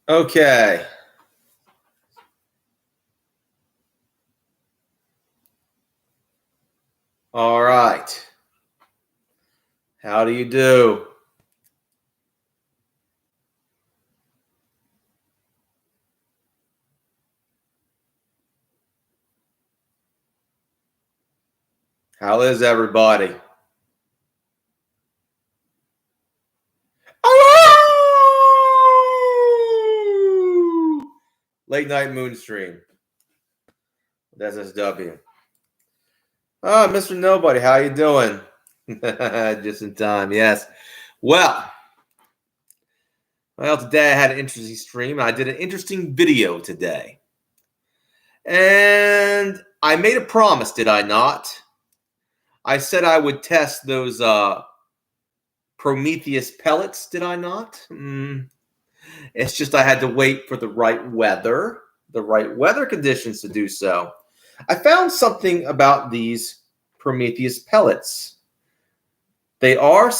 Okay. All right. How do you do? How is everybody? Late night moon stream. That's SW. Oh, Mr. Nobody, how you doing? Just in time, yes. Well, today I had an interesting stream. I did an interesting video today. And I made a promise, did I not? I said I would test those Prometheus pellets, did I not? It's just I had to wait for the right weather conditions to do so. I found something about these Prometheus pellets. They are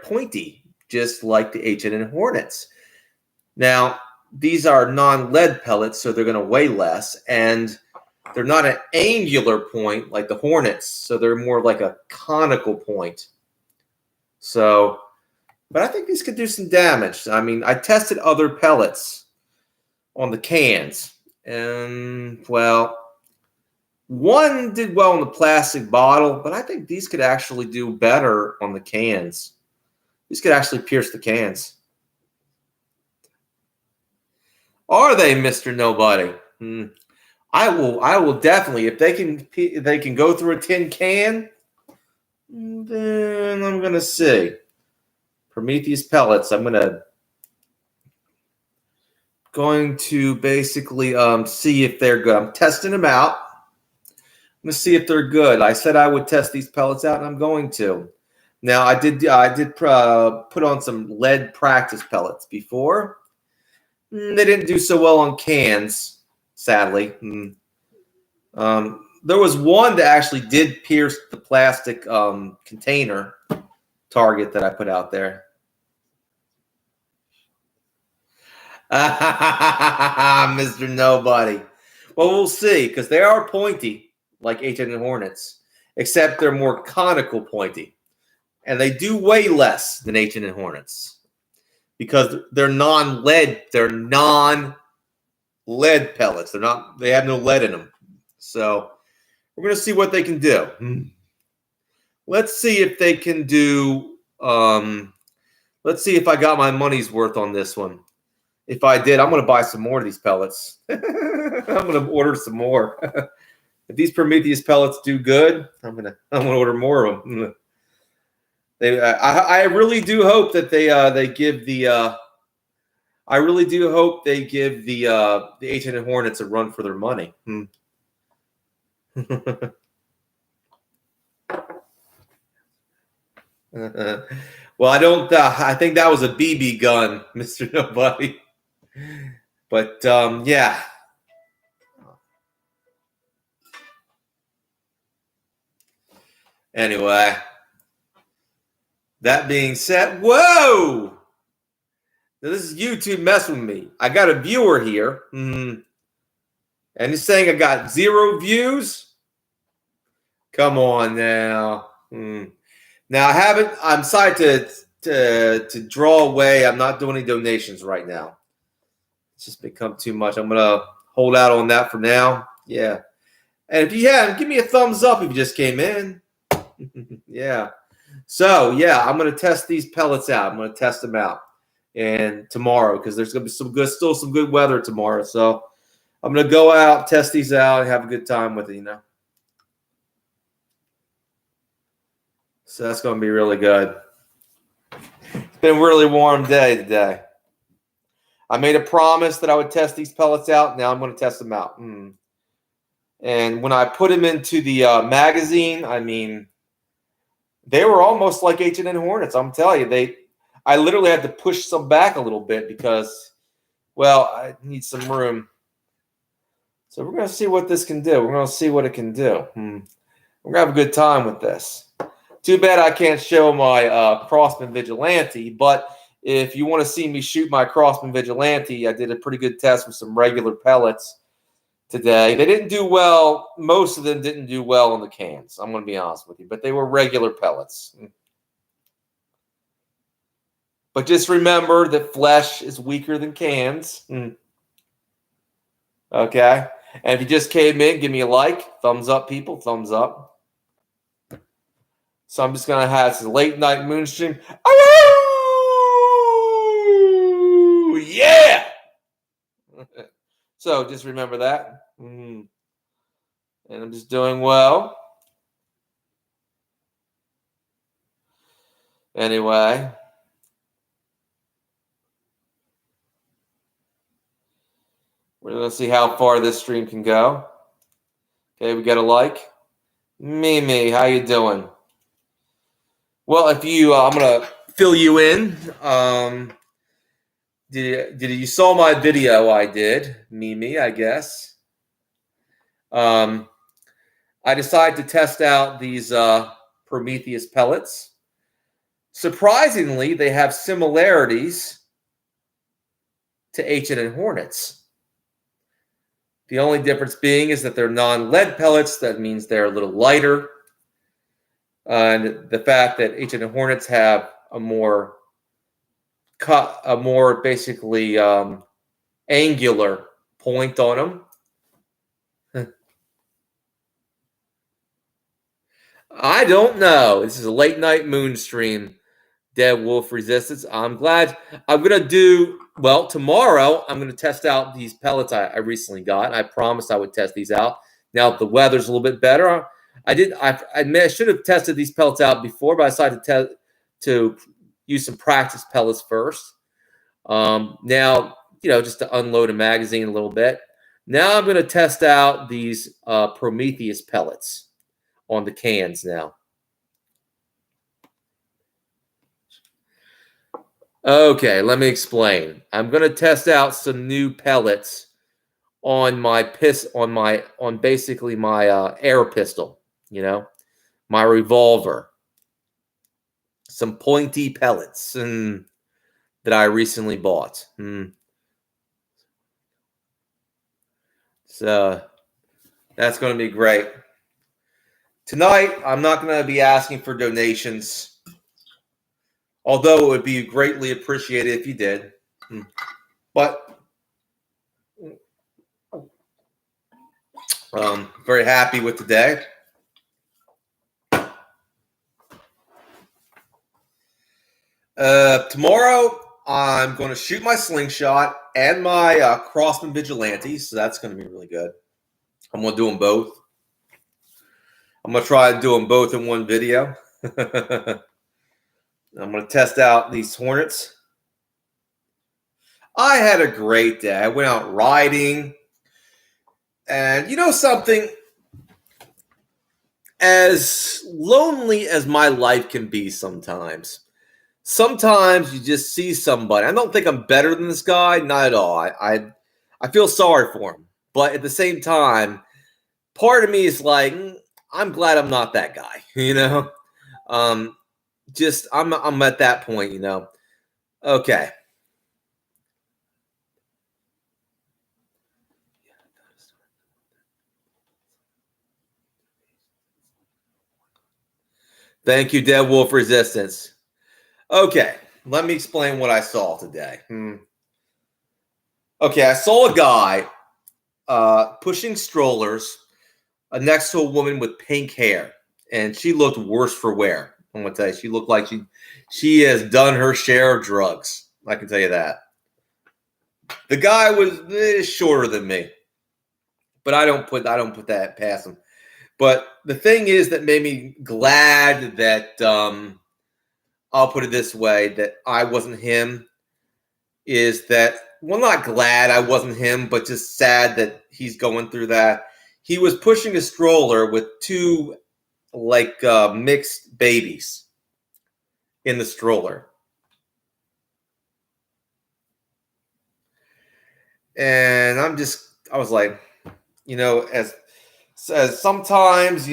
pointy, just like the H&N Hornets. Now, these are non-lead pellets, so they're going to weigh less, and they're not an angular point like the Hornets, so they're more like a conical point. So, but I think these could do some damage. I mean, I tested other pellets on the cans, and, well, one did well in the plastic bottle, but I think these could actually do better on the cans. These could actually pierce the cans. Are they, Mr. Nobody? I will definitely, if they can go through a tin can, then I'm gonna see. Prometheus pellets. I'm going to basically see if they're good. I'm testing them out. I'm gonna see if they're good. I said I would test these pellets out, and I'm going to. Now I did put on some lead practice pellets before. They didn't do so well on cans, sadly. There was one that actually did pierce the plastic container target that I put out there. Mr. Nobody. Well, we'll see, because they are pointy, like H&N Hornets, except they're more conical pointy. And they do weigh less than H&N Hornets, because they're non-lead. They're non-lead pellets. They have no lead in them. So we're going to see what they can do. Let's see if they can do, let's see if I got my money's worth on this one. If I did, I'm going to buy some more of these pellets. I'm going to order some more. If these Prometheus pellets do good, I'm going to order more of them. I really do hope that they give the I really do hope they give the H&N Hornets a run for their money. Well, I don't. I think that was a BB gun, Mr. Nobody. But yeah. Anyway, that being said, whoa! Now, this is YouTube messing with me. I got a viewer here, and he's saying I got 0 views. Come on now. Now I haven't. I'm sorry to draw away. I'm not doing any donations right now. It's just become too much. I'm gonna hold out on that for now. Yeah. And if you have, give me a thumbs up if you just came in. Yeah. So yeah, I'm gonna test these pellets out. I'm gonna test them out, and tomorrow, because there's gonna be still some good weather tomorrow. So I'm gonna go out, test these out, and have a good time with it. So that's gonna be really good. It's been a really warm day today. I made a promise that I would test these pellets out. Now I'm going to test them out. And when I put them into the magazine, I mean, they were almost like H&N Hornets. I'm telling you, I literally had to push some back a little bit because, well, I need some room. So we're going to see what this can do. We're going to see what it can do. We're going to have a good time with this. Too bad I can't show my Crossman Vigilante, but if you want to see me shoot my Crossman Vigilante, I did a pretty good test with some regular pellets today. They didn't do well. Most of them didn't do well in the cans. I'm going to be honest with you, but they were regular pellets. But just remember that flesh is weaker than cans. Okay. And if you just came in, give me a like. Thumbs up, people. Thumbs up. So I'm just going to have this late night moonstream. Oh, yeah. So just remember that. And I'm just doing well. Anyway. We're going to see how far this stream can go. Okay, we got a like. Mimi, how you doing? Well, if you, I'm going to fill you in. Did you saw my video I did, Mimi, I guess. I decided to test out these Prometheus pellets. Surprisingly, they have similarities to H&N Hornets. The only difference being is that they're non-lead pellets. That means they're a little lighter. And the fact that H&N Hornets have a more basically angular point on them. I don't know. This is a late night moon stream. Dead Wolf Resistance. I'm glad. I'm going to do, well, tomorrow I'm going to test out these pellets I recently got. I promised I would test these out. Now, if the weather's a little bit better, I admit I should have tested these pellets out before, but I decided to use some practice pellets first. Now, just to unload a magazine a little bit. Now I'm going to test out these Prometheus pellets on the cans now. Okay, let me explain. I'm going to test out some new pellets on basically my air pistol, my revolver. Some pointy pellets that I recently bought. So that's going to be great. Tonight, I'm not going to be asking for donations. Although it would be greatly appreciated if you did. But very happy with today. Tomorrow, I'm going to shoot my slingshot and my Crossman Vigilante. So that's going to be really good. I'm going to do them both. I'm going to try to do them both in one video. I'm going to test out these Hornets. I had a great day. I went out riding. And you know something? As lonely as my life can be sometimes you just see somebody. I don't think I'm better than this guy. Not at all. I feel sorry for him. But at the same time, part of me is like, I'm glad I'm not that guy, Just I'm at that point, Okay. Thank you, Dead Wolf Resistance. Okay, let me explain what I saw today. Okay, I saw a guy pushing strollers next to a woman with pink hair, and she looked worse for wear. I'm going to tell you, she looked like she has done her share of drugs. I can tell you that. The guy was shorter than me, but I don't put that past him. But the thing is that made me glad that I'll put it this way, that I wasn't him, is that, well, not glad I wasn't him, but just sad that he's going through that. He was pushing a stroller with two mixed babies in the stroller. And I was like, as sometimes,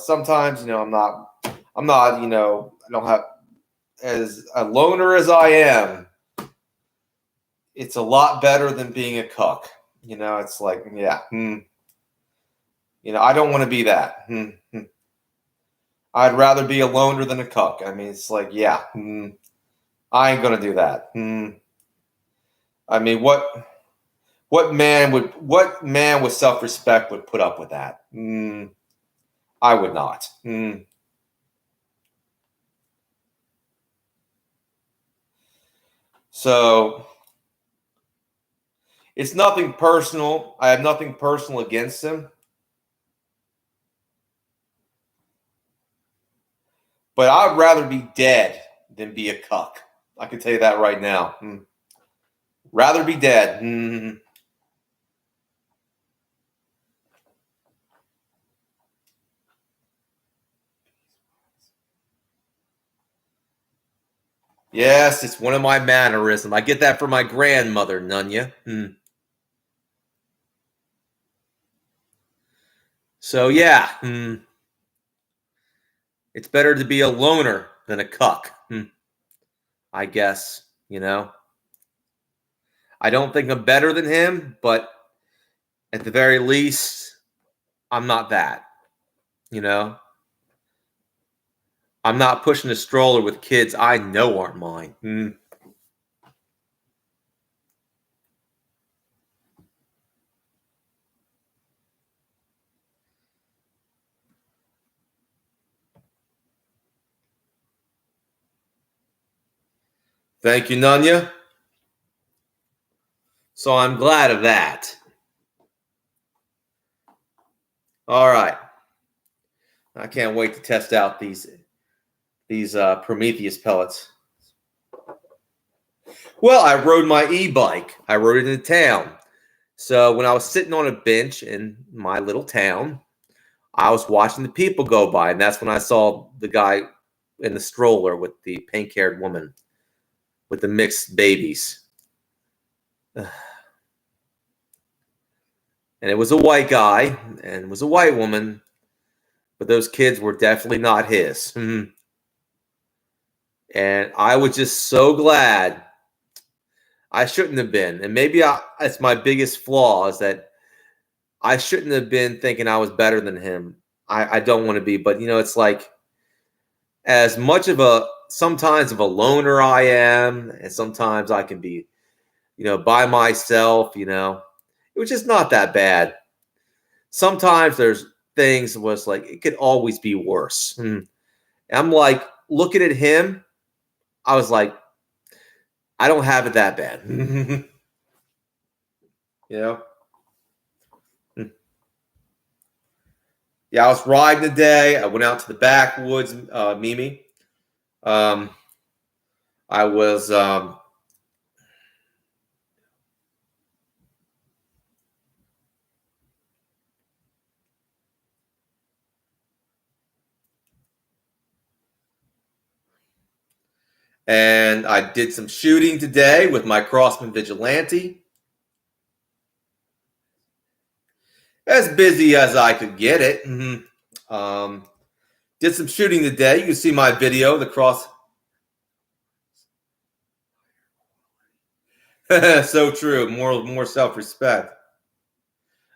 sometimes, I'm not, I don't have, a loner as I am, it's a lot better than being a cuck. It's like, yeah. I don't want to be that. I'd rather be a loner than a cuck. I mean, it's like, yeah. I ain't gonna do that. I mean, what man with self-respect would put up with that? I would not. So it's nothing personal. I have nothing personal against him. But I'd rather be dead than be a cuck. I can tell you that right now. Rather be dead. Yes, it's one of my mannerisms. I get that from my grandmother, Nunya. So, yeah. It's better to be a loner than a cuck. I guess, I don't think I'm better than him, but at the very least, I'm not that. I'm not pushing a stroller with kids I know aren't mine. Thank you, Nunya. So I'm glad of that. All right. I can't wait to test out these Prometheus pellets. Well, I rode my e-bike. I rode it into town. So when I was sitting on a bench in my little town, I was watching the people go by, and that's when I saw the guy in the stroller with the pink-haired woman with the mixed babies. And it was a white guy, and it was a white woman, but those kids were definitely not his. And I was just so glad I shouldn't have been. And maybe that's my biggest flaw, is that I shouldn't have been thinking I was better than him. I don't want to be, but it's like, as much of sometimes of a loner I am, and sometimes I can be, by myself, it was just not that bad. Sometimes there's things was like, it could always be worse. I'm like, looking at him, I was like, I don't have it that bad. Yeah, I was riding today. I went out to the backwoods, Mimi. I was and I did some shooting today with my Crossman Vigilante. As busy as I could get it. Did some shooting today. You can see my video, the cross. So true. More self-respect.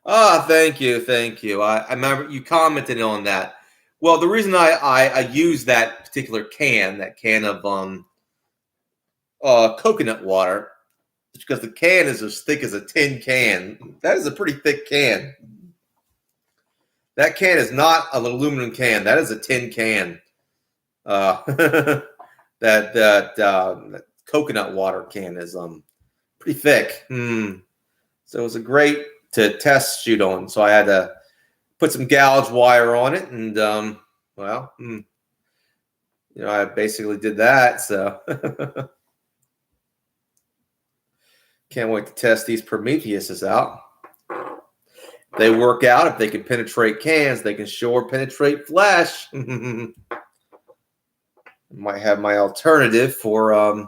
Thank you. I remember you commented on that. Well, the reason I use that particular can, that can of coconut water, is because the can is as thick as a tin can. That is a pretty thick can. That can is not an aluminum can. That is a tin can. That coconut water can is pretty thick. So it was a great to test shoot on. So I had to put some gouge wire on it, and I basically did that. So can't wait to test these Prometheuses out. They work out. If they can penetrate cans, they can sure penetrate flesh. Might have my alternative for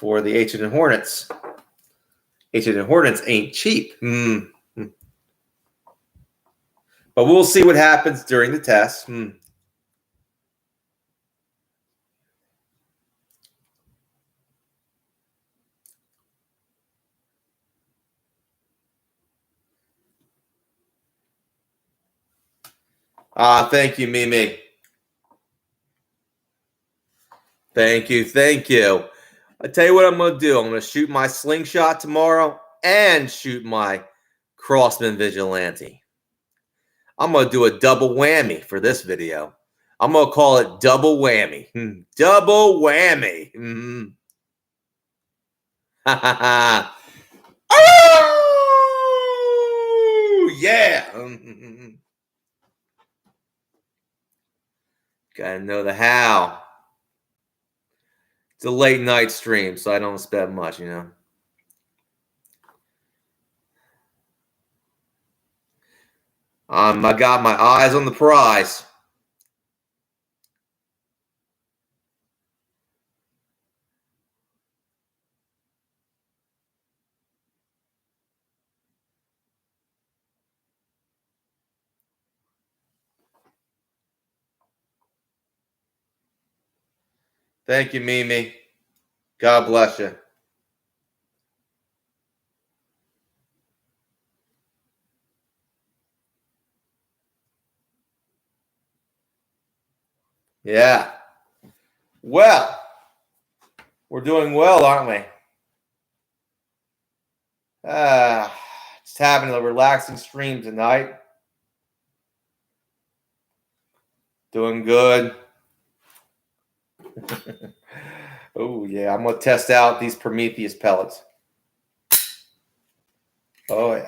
the H&N Hornets. H&N Hornets ain't cheap. But we'll see what happens during the test. Thank you, Mimi. Thank you. Thank you. I tell you what I'm going to do. I'm going to shoot my slingshot tomorrow and shoot my Crossman Vigilante. I'm going to do a double whammy for this video. I'm going to call it double whammy. Double whammy. Ha ha ha. Oh, yeah. Gotta know the how. It's a late night stream, so I don't expect much, you know. I got my eyes on the prize. Thank you, Mimi. God bless you. Yeah. Well, we're doing well, aren't we? Just having a relaxing stream tonight. Doing good. Oh, yeah. I'm going to test out these Prometheus pellets. Oh, yeah.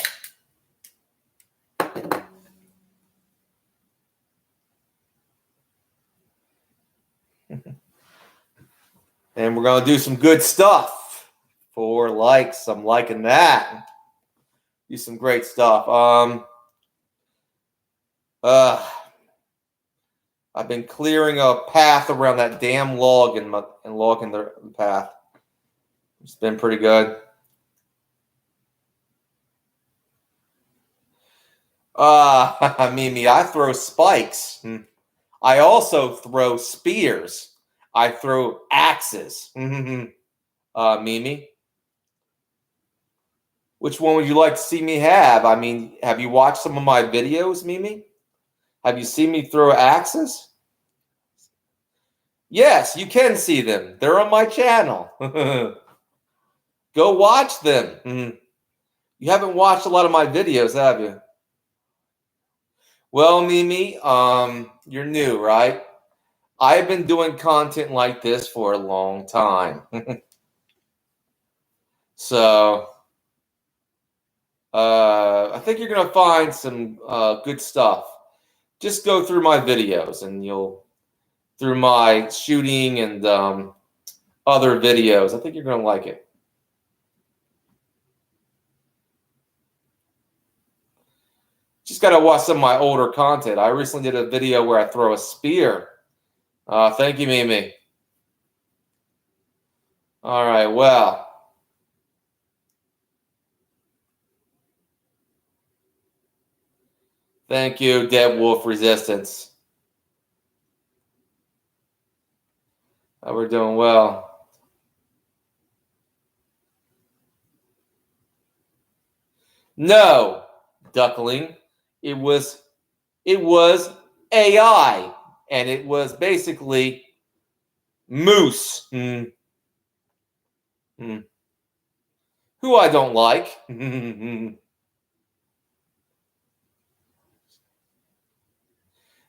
And we're going to do some good stuff for likes. I'm liking that. Do some great stuff. I've been clearing a path around that damn log and logging the path. It's been pretty good. Mimi, I throw spikes. I also throw spears. I throw axes. Mimi, which one would you like to see me have? I mean, have you watched some of my videos, Mimi? Have you seen me throw axes? Yes, you can see them. They're on my channel. Go watch them. You haven't watched a lot of my videos, have you? Well, Mimi, you're new, right? I've been doing content like this for a long time. So, I think you're going to find some good stuff. Just go through my videos and through my shooting and other videos. I think you're going to like it. Just got to watch some of my older content. I recently did a video where I throw a spear. Thank you, Mimi. All right, well. Thank you, Dead Wolf Resistance. We're doing well. No, Duckling. It was AI, and it was basically Moose, who I don't like.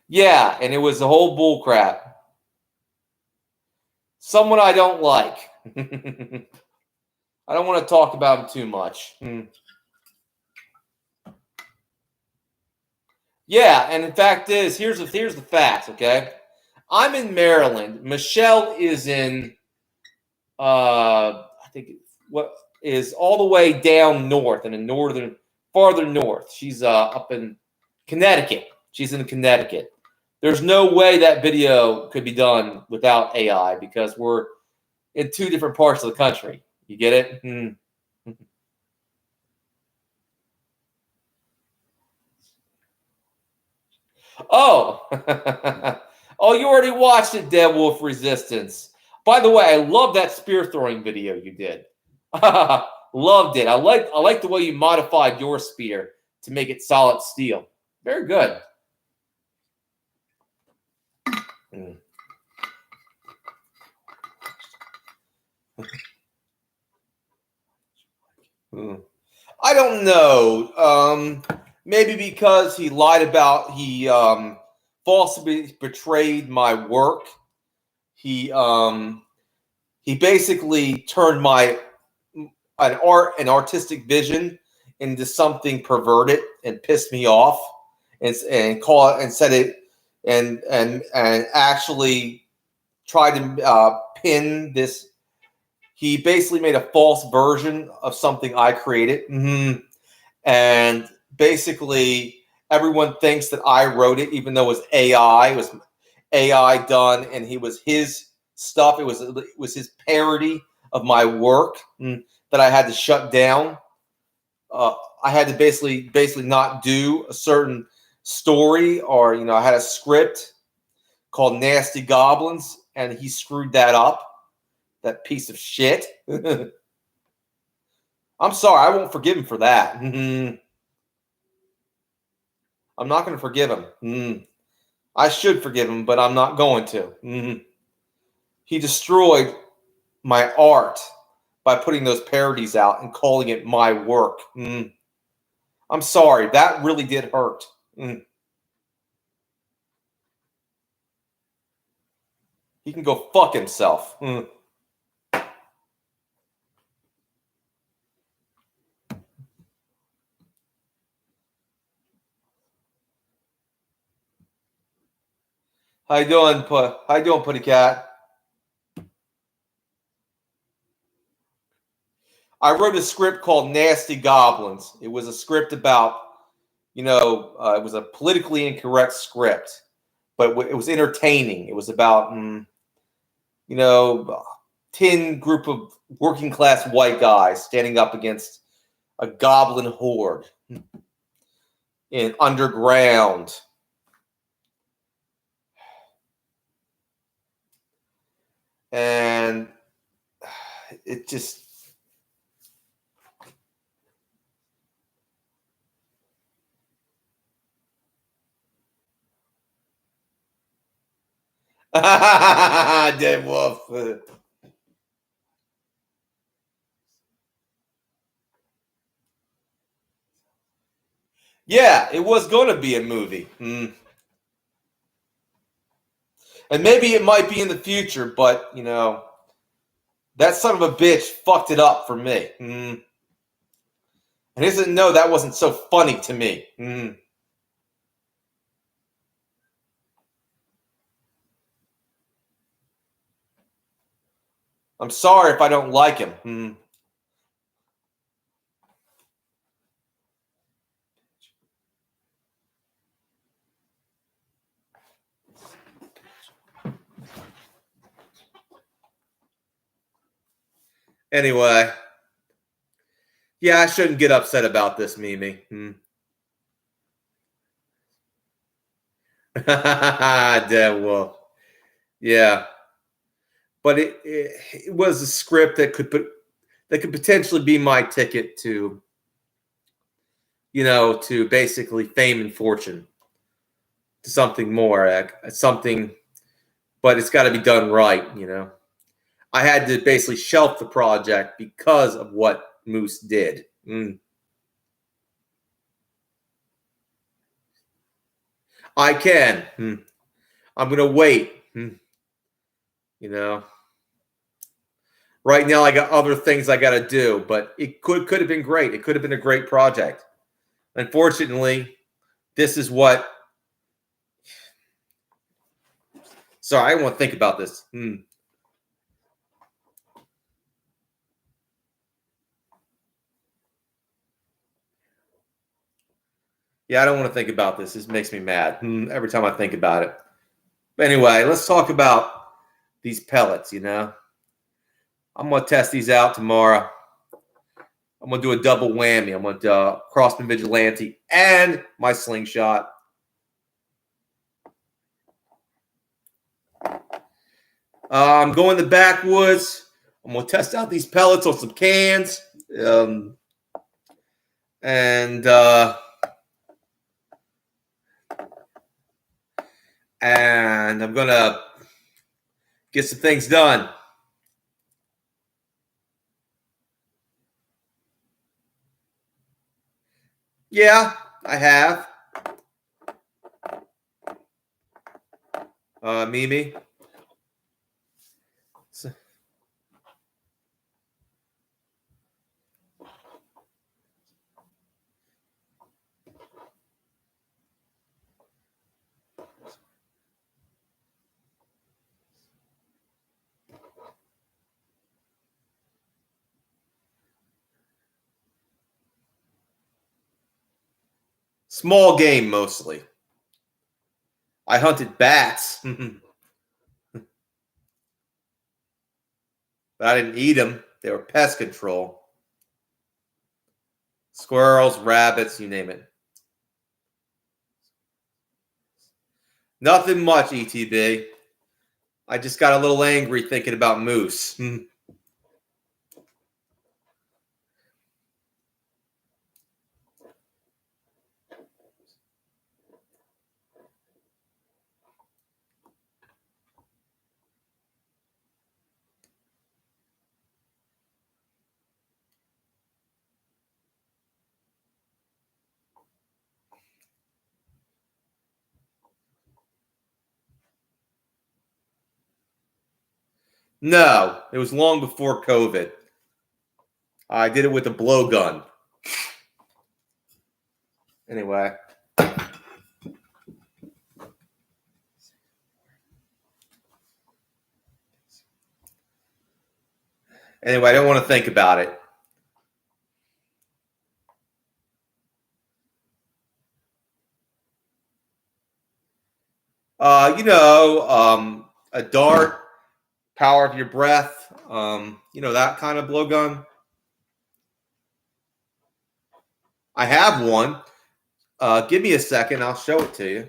Yeah, and it was the whole bull crap. Someone I don't like. I don't want to talk about him too much. Yeah, and in fact here's the facts, okay? I'm in Maryland. Michelle is in I think what is all the way down north in the farther north. She's up in Connecticut. She's in Connecticut. There's no way that video could be done without AI because we're in two different parts of the country. You get it? Oh, oh, you already watched it, Dead Wolf Resistance. By the way, I love that spear throwing video you did. Loved it. I like the way you modified your spear to make it solid steel. Very good. I don't know. Maybe because he lied about he falsely betrayed my work. He basically turned my an artistic vision into something perverted and pissed me off, and call it and said it and actually tried to pin this. He basically made a false version of something I created. And basically, everyone thinks that I wrote it, even though it was AI. It was AI done, and he was his stuff. It was his parody of my work that I had to shut down. I had to basically not do a certain story, or I had a script called Nasty Goblins, and he screwed that up. That piece of shit. I'm sorry, I won't forgive him for that. I'm not going to forgive him. I should forgive him, but I'm not going to. He destroyed my art by putting those parodies out and calling it my work. I'm sorry, that really did hurt. He can go fuck himself. How you doing, Putty Cat? I wrote a script called Nasty Goblins. It was a script about, it was a politically incorrect script, but it was entertaining. It was about, 10 group of working class white guys standing up against a goblin horde in underground. And it just... Dead wolf. Yeah, it was going to be a movie. And maybe it might be in the future, but, that son of a bitch fucked it up for me. And he doesn't know that wasn't so funny to me. I'm sorry if I don't like him. Anyway. Yeah, I shouldn't get upset about this, Mimi. Dead wolf. Yeah. But it was a script that could potentially be my ticket to, to basically fame and fortune, to something more, something, but it's got to be done right, I had to basically shelf the project because of what Moose did. I can. I'm going to wait. Right now I got other things I got to do, but it could have been great. It could have been a great project. Unfortunately, this is what... Sorry, I want to think about this. Yeah, I don't want to think about this. This makes me mad every time I think about it. But anyway, let's talk about these pellets, I'm going to test these out tomorrow. I'm going to do a double whammy. I'm going to Crossman Vigilante and my slingshot. I'm going to the backwoods. I'm going to test out these pellets on some cans. and I'm going to get some things done. Yeah, I have. Mimi. Small game mostly. I hunted bats, but I didn't eat them. They were pest control. Squirrels, rabbits, you name it. Nothing much, ETB. I just got a little angry thinking about moose. No, it was long before COVID. I did it with a blowgun. Anyway. I don't want to think about it. A dart, power of your breath, that kind of blowgun. I have one. Give me a second. I'll show it to you.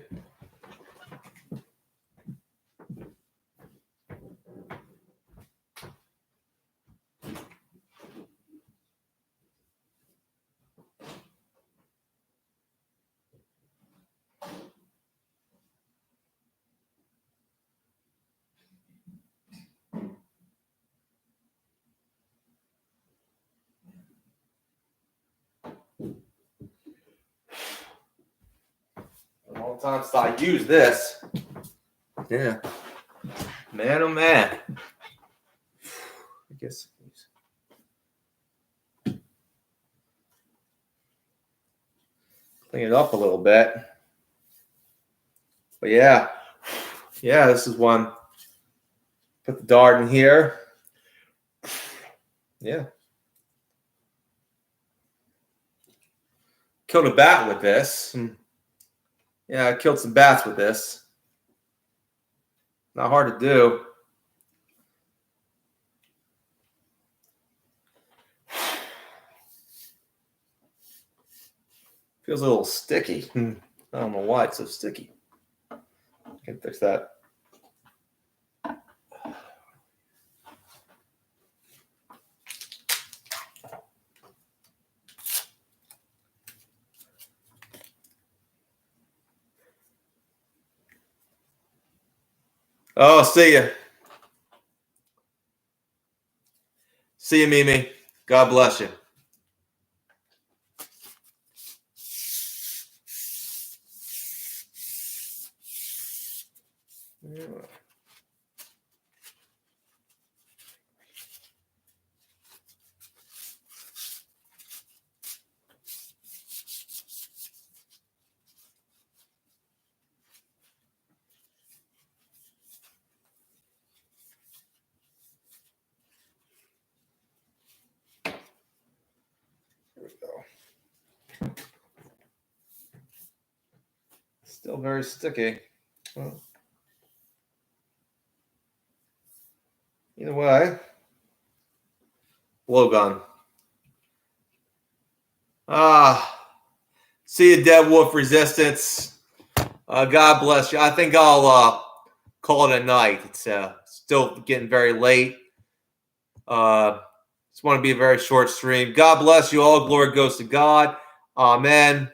All the times I use this. Yeah. Man, oh man. I guess. Clean it up a little bit. But yeah, this is one. Put the dart in here. Yeah. Killed a bat with this. Yeah, I killed some bats with this. Not hard to do. Feels a little sticky. I don't know why it's so sticky. Can fix that. Oh, see ya. See you, Mimi. God bless you. Still very sticky. Well, either way, blowgun. See you, Dead Wolf Resistance. God bless you. I think I'll call it a night. It's still getting very late. Just want to be a very short stream. God bless you all. Glory goes to God. Amen.